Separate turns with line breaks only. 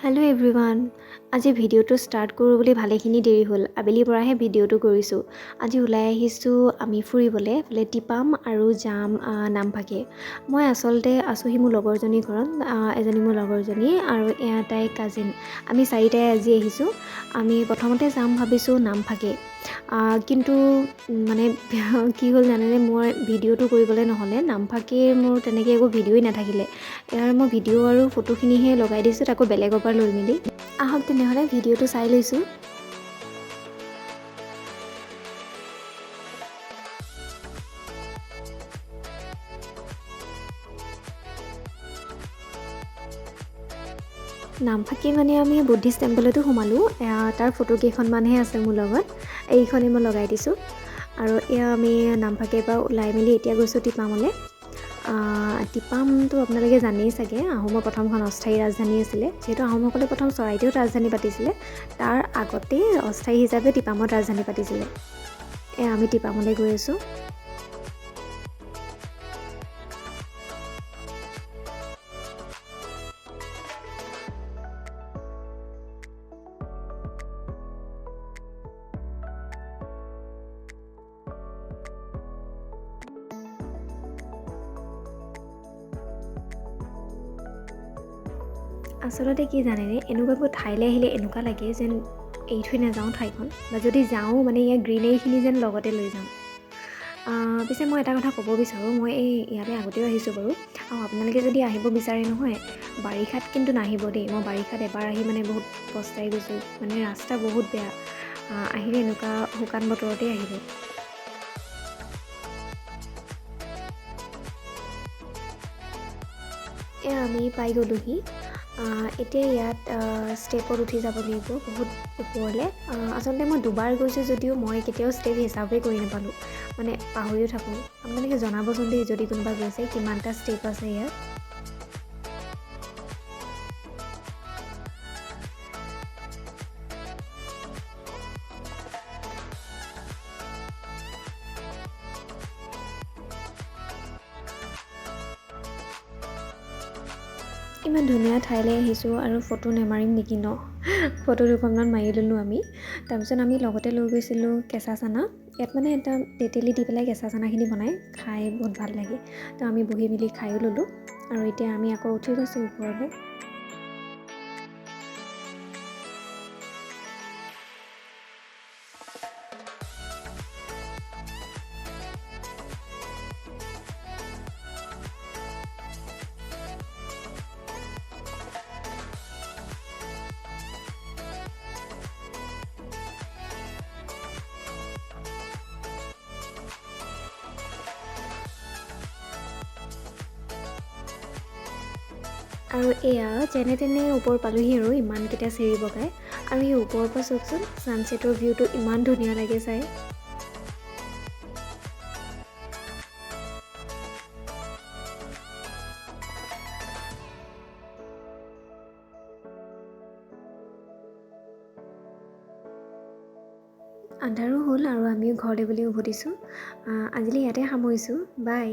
Hello' everyone. আজি ভিডিঅ'টো start কৰোঁ বুলি ভালেখিনি দেৰি হ'ল। আবেলিৰ পৰাহে ভিডিঅ'টো কৰিছোঁ। আজি ওলাই আহিছোঁ আমি ফুৰিবলৈ, এইফালে টিপাম আৰু যাম নামফাকে। মই আচলতে আছোঁহি মোৰ লগৰজনীৰ ঘৰত, এজনী মোৰ লগৰজনী আৰু এয়া তাইৰ কাজিন। আমি চাৰিটাই আজি আহিছোঁ। আমি প্ৰথমতে যাম ভাবিছোঁ নামফাকে, কিন্তু মানে কি হ'ল জানেনে, মই ভিডিঅ'টো কৰিবলৈ নহ'লে। নামফাকে মোৰ তেনেকৈ একো ভিডিঅ'ই নাথাকিলে। ইয়াৰ মই ভিডিঅ' আৰু ফটোখিনিহে লগাই দিছোঁ, তাকো বেলেগৰ পৰা লৈ মেলি। আহক তেনেহ'লে ভিডিঅ'টো চাই লৈছোঁ। নামফাকে মানে আমি বুদ্ধিষ্ট টেম্পলতো সোমালোঁ। তাৰ ফটো কেইখনমানহে আছে মোৰ লগত, এইখনেই মই লগাই দিছোঁ। আৰু এয়া আমি নামফাকেৰ পৰা ওলাই মেলি এতিয়া গৈছোঁ টিপামলৈ। টিপামটো আপোনালোকে জানেই চাগে, আহোমৰ প্ৰথমখন অস্থায়ী ৰাজধানী আছিলে। যিহেতু আহোমসকলে প্ৰথম চৰাইদেউত ৰাজধানী পাতিছিলে, তাৰ আগতেই অস্থায়ী হিচাপে টিপামত ৰাজধানী পাতিছিলে। আমি টিপামলৈ গৈ আছোঁ। আচলতে কি জানেনে, এনেকুৱাকৈ ঠাইলৈ আহিলে এনেকুৱা লাগে যেন এৰি থৈ নাযাওঁ ঠাইখন, বা যদি যাওঁ মানে ইয়াৰ গ্ৰীনেৰীখিনি যেন লগতে লৈ যাওঁ। পিছে মই এটা কথা ক'ব বিচাৰোঁ, মই ইয়ালৈ আগতেও আহিছোঁ বাৰু। আৰু আপোনালোকে যদি আহিব বিচাৰে নহয়, বাৰিষাত কিন্তু নাহিব দেই। মই বাৰিষাত এবাৰ আহি মানে বহুত পস্তাই গৈছোঁ, মানে ৰাস্তা বহুত বেয়া। আহিলে এনেকুৱা শুকান বতৰতে আহিব। আমি পাই গ'লোহি। এতিয়া ইয়াত ষ্টেপত উঠি যাব লাগিব বহুত ওপৰলৈ। আচলতে মই দুবাৰ গৈছোঁ যদিও মই কেতিয়াও ষ্টেপ হিচাপেই কৰি নাপালোঁ, মানে পাহৰিও থাকোঁ। আপোনালোকে জনাবচোন দেই যদি কোনোবা গৈছে, কিমানটা ষ্টেপ আছে ইয়াত। ইমান ধুনীয়া ঠাইলৈ আহিছোঁ আৰু ফটো নেমাৰিম নেকি ন? ফটো দুখনমান মাৰি ল'লোঁ আমি। তাৰপিছত আমি লগতে লৈ গৈছিলোঁ কেঁচা চানা। ইয়াত মানে এটা তেতেলী দি পেলাই কেঁচা চানাখিনি বনাই খাই বহুত ভাল লাগে। তো আমি বহি মেলি খায়ো ল'লোঁ। আৰু এতিয়া আমি আকৌ উঠি গৈছোঁ ওপৰলৈ। আৰু এয়া যেনে তেনে ওপৰ পালোহি আৰু ইমানকেইটা চিৰি বগাই। আৰু এই ওপৰৰ পৰা চাওকচোন, ছানছেটৰ ভিউটো ইমান ধুনীয়া লাগে চাই। আন্ধাৰো হ'ল আৰু আমিও ঘৰলৈ বুলি উভতিছোঁ। আজিলৈ ইয়াতে সামৰিছোঁ। বাই।